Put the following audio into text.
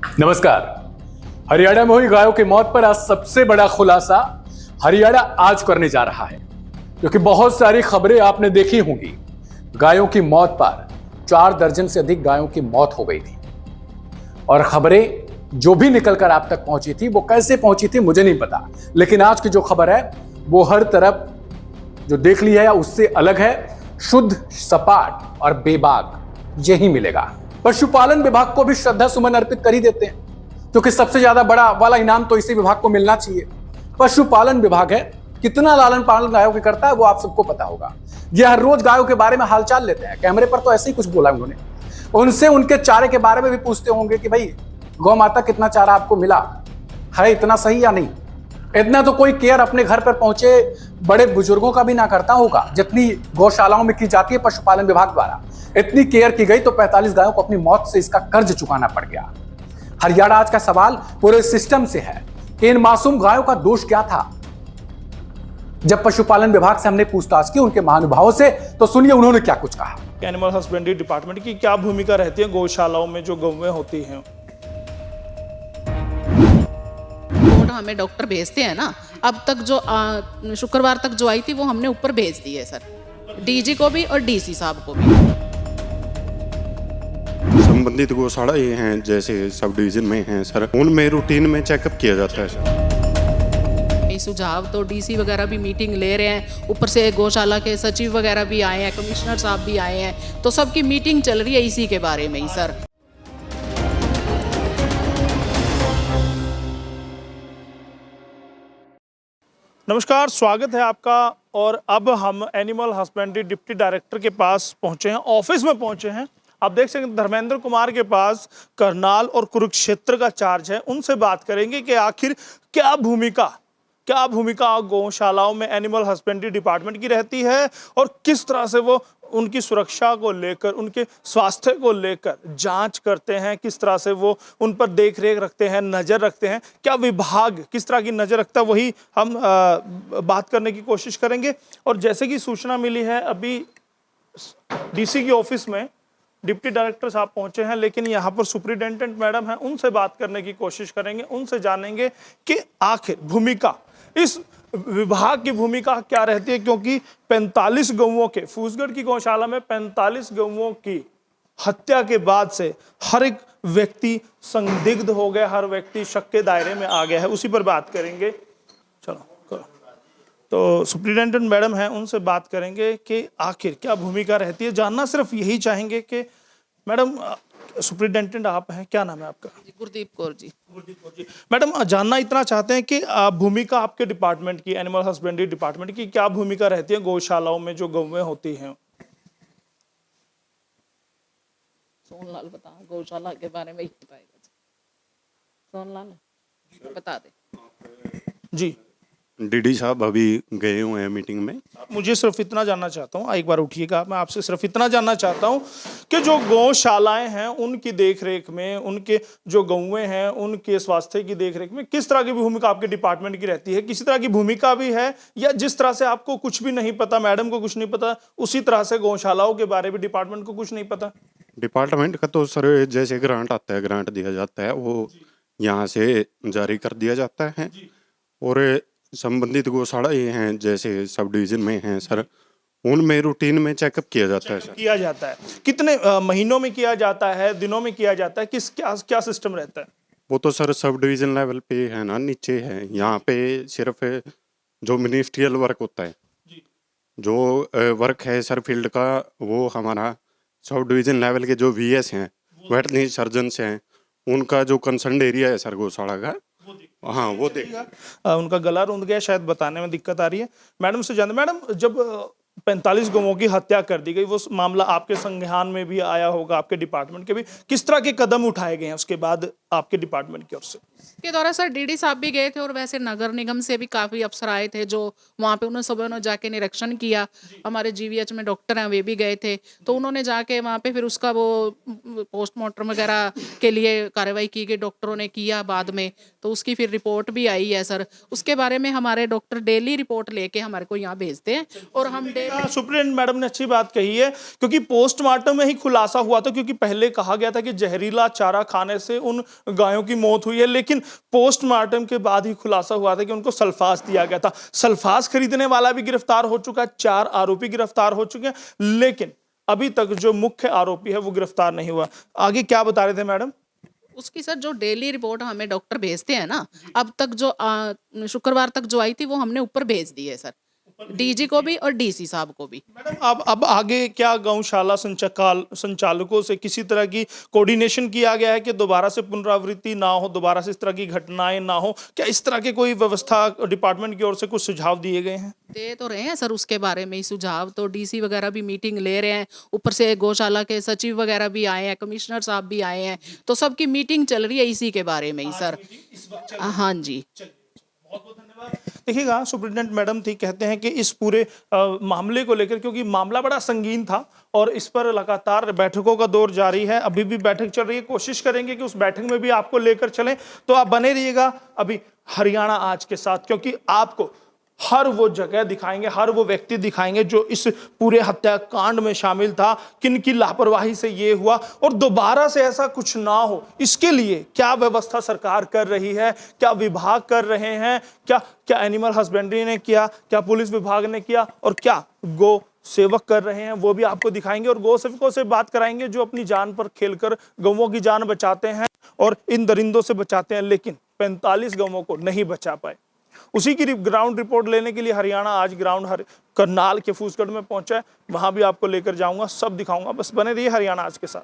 नमस्कार। हरियाणा में हुई गायों की मौत पर आज सबसे बड़ा खुलासा हरियाणा आज करने जा रहा है, क्योंकि बहुत सारी खबरें आपने देखी होंगी। गायों की मौत पर 4 दर्जन से अधिक गायों की मौत हो गई थी और खबरें जो भी निकलकर आप तक पहुंची थी वो कैसे पहुंची थी मुझे नहीं पता, लेकिन आज की जो खबर है वो हर तरफ जो देख ली है उससे अलग है। शुद्ध, सपाट और बेबाक यही मिलेगा। पशुपालन विभाग को भी श्रद्धा सुमन अर्पित कर ही देते हैं, क्योंकि सबसे ज्यादा बड़ा वाला इनाम तो इसी विभाग को मिलना चाहिए। पशुपालन विभाग है, कितना लालन पालन गायों के करता है वो आप सबको पता होगा। ये हर रोज गायों के बारे में हालचाल लेते हैं। कैमरे पर तो ऐसे ही कुछ बोला उन्होंने। उनसे उनके चारे के बारे में भी पूछते होंगे कि भाई गौ माता कितना चारा आपको मिला है, इतना सही या नहीं। इतना तो कोई केयर अपने घर पर पहुंचे बड़े बुजुर्गों का भी ना करता होगा जितनी गौशालाओं में की जाती है पशुपालन विभाग द्वारा। इतनी केयर की गई तो 45 गायों को अपनी मौत से इसका कर्ज चुकाना पड़ गया। हरियाणा आज का सवाल पूरे सिस्टम से है कि इन मासूम गायों का दोष क्या था। जब पशुपालन विभाग से हमने पूछताछ की उनके महानुभावों से, तो सुनिए उन्होंने क्या कुछ कहा। एनिमल हस्बेंड्री डिपार्टमेंट की क्या भूमिका रहती है गौशालाओं में जो गौएं होती हैं? हमें डॉक्टर भेजते हैं ना, अब तक जो शुक्रवार तक जो आई थी वो हमने ऊपर भेज दी है सर, डीजी को भी और डीसी साहब को भी। संबंधित गौशाला ये हैं जैसे सब डिवीजन में हैं सर, उनमें रूटीन में चेकअप किया जाता है सर। सुझाव तो डीसी वगैरह भी मीटिंग ले रहे हैं, ऊपर से गौशाला के सचिव वगैरह भी आए हैं, कमिश्नर साहब भी आए हैं, तो सबकी मीटिंग चल रही है इसी के बारे में ही सर। नमस्कार, स्वागत है आपका। और अब हम एनिमल हस्बेंड्री डिप्टी डायरेक्टर के पास पहुंचे हैं, ऑफिस में पहुंचे हैं। आप देख सकते हैं धर्मेंद्र कुमार के पास करनाल और कुरुक्षेत्र का चार्ज है। उनसे बात करेंगे कि आखिर क्या भूमिका गौशालाओं में एनिमल हस्बेंड्री डिपार्टमेंट की रहती है और किस तरह से वो उनकी सुरक्षा को लेकर, उनके स्वास्थ्य को लेकर जांच करते हैं, किस तरह से वो उन पर देख रेख रखते हैं, नज़र रखते हैं, क्या विभाग किस तरह की नज़र रखता है, वही हम बात करने की कोशिश करेंगे। और जैसे कि सूचना मिली है, अभी डीसी की ऑफिस में डिप्टी डायरेक्टर साहब पहुंचे हैं, लेकिन यहाँ पर सुपरिटेंडेंट मैडम हैं, उनसे बात करने की कोशिश करेंगे, उनसे जानेंगे कि आखिर भूमिका, इस विभाग की भूमिका क्या रहती है। क्योंकि 45 गौओं के, फूसगढ़ की गौशाला में 45 गौओं की हत्या के बाद से हर एक व्यक्ति संदिग्ध हो गया, हर व्यक्ति शक के दायरे में आ गया है। उसी पर बात करेंगे। चलो करो। तो सुपरिटेंडेंट मैडम हैं, उनसे बात करेंगे कि आखिर क्या भूमिका रहती है। जानना सिर्फ यही चाहेंगे कि मैडम, सुपरिटेंडेंट आप हैं, क्या नाम है आपका? गुरदीप कौर जी। गुरदीप कौर जी। मैडम, जानना इतना चाहते हैं कि भूमिका आपके डिपार्टमेंट की, एनिमल हस्बेंड्री डिपार्टमेंट की क्या भूमिका रहती है गौशालाओं में जो गौएं होती हैं? सोनलाल बता, गौशाला के बारे में ही बताएगा। सोनलाल बता दे जी। डीडी साहब अभी गए हुए हैं मीटिंग में। मुझे सिर्फ इतना जानना चाहता हूँ, एक बार उठिएगा, मैं आपसे सिर्फ इतना जानना चाहता हूँ कि जो गौशालाएं हैं उनकी देखरेख में, उनके जो गौएं हैं उनके स्वास्थ्य की देखरेख में किस तरह की भूमिका आपके डिपार्टमेंट की रहती है? किसी तरह की भूमिका भी है, या जिस तरह से आपको कुछ भी नहीं पता, मैडम को कुछ नहीं पता, उसी तरह से गौशालाओं के बारे में डिपार्टमेंट को कुछ नहीं पता? डिपार्टमेंट का तो सर जैसे ग्रांट आता है, ग्रांट दिया जाता है, वो यहाँ से जारी कर दिया जाता है। और संबंधित गौशाला ये हैं जैसे सब डिवीजन में हैं सर, उनमें रूटीन में चेकअप किया जाता है सर। किया जाता है कितने महीनों में किया जाता है, दिनों में किया जाता है, क्या सिस्टम रहता है? वो तो सर सब डिवीजन लेवल पे है ना, नीचे है। यहाँ पे सिर्फ जो मिनिस्ट्रियल वर्क होता है, जो वर्क है सर फील्ड का, वो हमारा सब डिवीजन लेवल के जो वीएस हैं, वेटरनरी सर्जन्स हैं, उनका जो कंसर्न एरिया है सर गौशाला का, हाँ वो देखेगा। उनका गला रुंध गया, शायद बताने में दिक्कत आ रही है। मैडम से जानते, मैडम जब 45 गौओं की हत्या कर दी गई, वो मामला आपके संज्ञान में भी आया होगा, आपके डिपार्टमेंट के भी, किस तरह के कदम उठाए गए हैं उसके बाद आपके डिपार्टमेंट की ओर से? के दौरान सर डीडी साहब भी गए थे और वैसे नगर निगम से भी काफी अफसर आए थे जो वहाँ पे उन्होंने जाके निरीक्षण किया। हमारे जीवीएच में डॉक्टर हैं, वे भी गए थे, तो उन्होंने जाके वहाँ पे फिर उसका वो पोस्टमार्टम वगैरह के लिए कार्रवाई की गई, डॉक्टरों ने किया बाद में, तो उसकी फिर रिपोर्ट भी आई है सर। उसके बारे में हमारे डॉक्टर डेली रिपोर्ट लेके हमारे को यहाँ भेजते हैं और हम सुप्रिटेंडेंट मैडम ने अच्छी बात कही है, क्योंकि पोस्टमार्टम में ही खुलासा हुआ था, क्योंकि पहले कहा गया था कि जहरीला चारा खाने से उन गायों की मौत हुई है, लेकिन पोस्टमार्टम के बाद ही खुलासा हुआ था कि उनको सल्फास दिया गया था। सल्फास खरीदने वाला भी गिरफ्तार हो चुका है, 4 आरोपी गिरफ्तार हो चुके हैं, लेकिन अभी तक जो मुख्य आरोपी है वो गिरफ्तार नहीं हुआ। आगे क्या बता रहे थे मैडम? उसकी सर जो डेली रिपोर्ट हमें डॉक्टर भेजते हैं ना, अब तक जो शुक्रवार तक जो आई थी वो हमने ऊपर भेज दी है सर, डीजी को भी और डीसी साहब को भी। मैडम अब आगे क्या गौशाला संचालकों से किसी तरह की कोऑर्डिनेशन किया गया है कि दोबारा से पुनरावृत्ति ना हो, दोबारा से इस तरह की घटनाएं ना हो? क्या इस तरह के कोई व्यवस्था डिपार्टमेंट की ओर से कुछ सुझाव दिए गए हैं? दे तो रहे हैं सर, उसके बारे में ही सुझाव, तो डीसी वगैरह भी मीटिंग ले रहे हैं, ऊपर से गौशाला के सचिव वगैरह भी आए हैं, कमिश्नर साहब भी आए हैं, तो सबकी मीटिंग चल रही है इसी के बारे में ही सर। हाँ जी। बहुत बहुत धन्यवाद। देखिएगा, सुप्रिटेंडेंट मैडम थी, कहते हैं कि इस पूरे मामले को लेकर, क्योंकि मामला बड़ा संगीन था और इस पर लगातार बैठकों का दौर जारी है, अभी भी बैठक चल रही है, कोशिश करेंगे कि उस बैठक में भी आपको लेकर चलें, तो आप बने रहिएगा अभी हरियाणा आज के साथ, क्योंकि आपको हर वो जगह दिखाएंगे, हर वो व्यक्ति दिखाएंगे जो इस पूरे हत्याकांड में शामिल था, किन की लापरवाही से ये हुआ, और दोबारा से ऐसा कुछ ना हो इसके लिए क्या व्यवस्था सरकार कर रही है, क्या विभाग कर रहे हैं, क्या एनिमल हस्बेंड्री ने किया, क्या पुलिस विभाग ने किया, और क्या गो सेवक कर रहे हैं, वो भी आपको दिखाएंगे। और गौ सेवकों से बात कराएंगे जो अपनी जान पर खेलकर गौवों की जान बचाते हैं और इन दरिंदों से बचाते हैं, लेकिन 45 गौवों को नहीं बचा पाए। उसी की ग्राउंड रिपोर्ट लेने के लिए हरियाणा आज ग्राउंड करनाल के फूसगढ़ में पहुंचा है, वहां भी आपको लेकर जाऊंगा, सब दिखाऊंगा, बस बने रहिए हरियाणा आज के साथ।